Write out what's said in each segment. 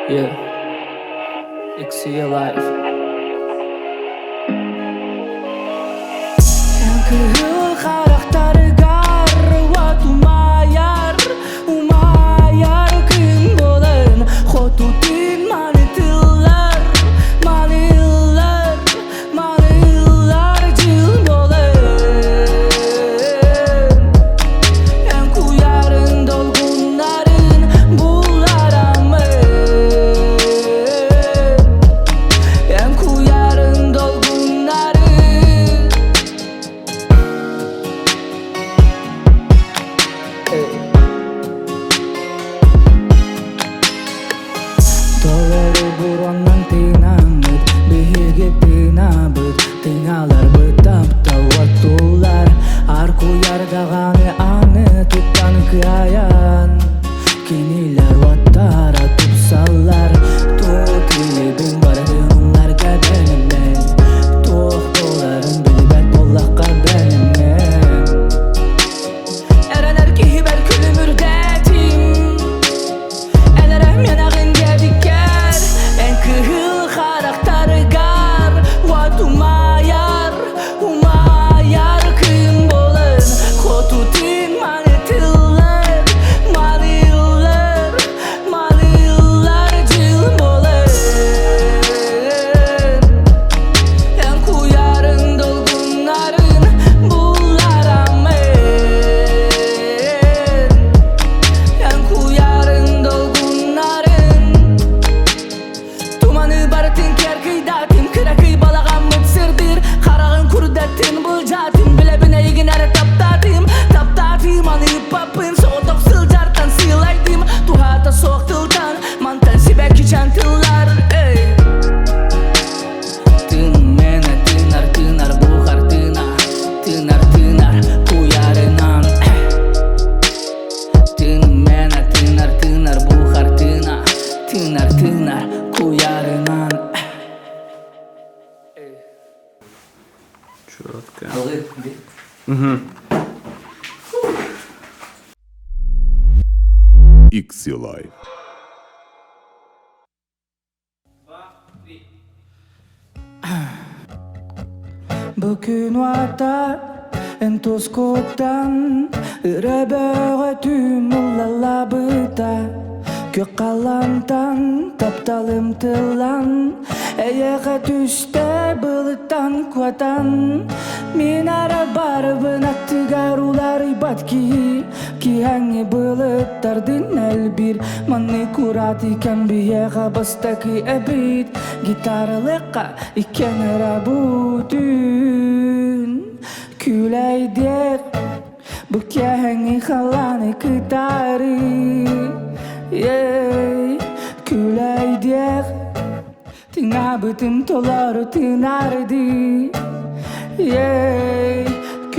Yeah, XC Alive. Kırıl karakter gar What umayar kıyım bolan Xotu din manitiller cıl bolan En kuyarın dolgunların bullaramın En kuyarın dolgunların Doları burondan tinamıt Bihirge tinabıt Tinalar bıtapta vatullar Arku yardağını anı Tuttan kıyayan Kiniler vattara tupsallar Tutili bin barı onlar gabelimden Tuhtuların bilibet bollakka benimden Erenler ki hiber külümürdetim Elerem yanağın gediker En kıhıl karakter gar What umayar kıyım bolan Xotu din manitiller cıl bolan En kuyarın dolgunların bullaramın En kuyarın dolgunların Tumanı baratın kerkıydatin Kırakıy balağam mıtsırdır Karağın kurdatin bulcatin Bile bine yiginere taptatim Anı papın soğudok sılcartan Silaydım tuhata soğuk tıltan Mantan sibek çantıllar Tın mene tınar buhar Tınar kuyarınan Tın mene tınar buhar Tınar kuyarınan Четко. XC Live. Bugün vata en toskoptan Reböre tüm ullala bıta Kök kalantan taptalım tılan Eyeğe düşte bılıtan kuatan Minara barbın attı garular batki Ki hangi bılıtardın el bir Mani kurat iken bir yeğe bastaki ebit Gitarlıqa iken rabutun Küleydek bu kehengi halani kıtari Küleydek Tina bütün toları tinardi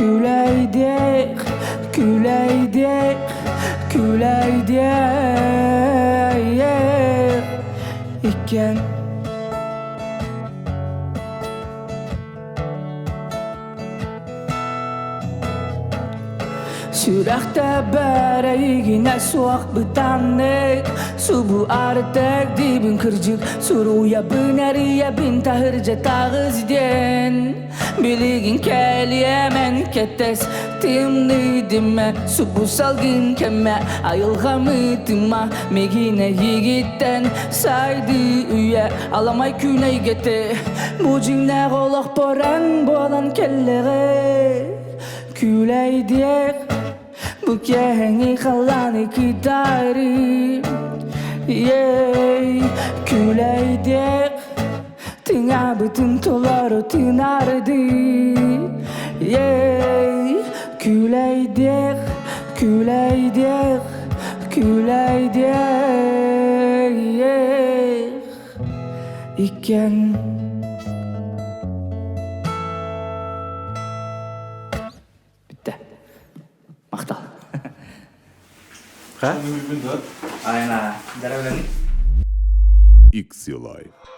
Küleydek İken Sürekte bereğine soğuk bıtanlık Subu artık dibin kırcık Suruya bineriye bin tahırca tağızden Biligin keliyemen ketes Timnidime Subu salgın keme Ayılgamıtıma Megine yigitten Saydı üye Alamay küney gete Bu cinler olak boran Bolan kellere Küleydek Bu kehengi halani kidari Küleydek Tina bütün toları tinardi Küleydek İken Bitti. Maktal. Ha? Aynen. Darah XC Live.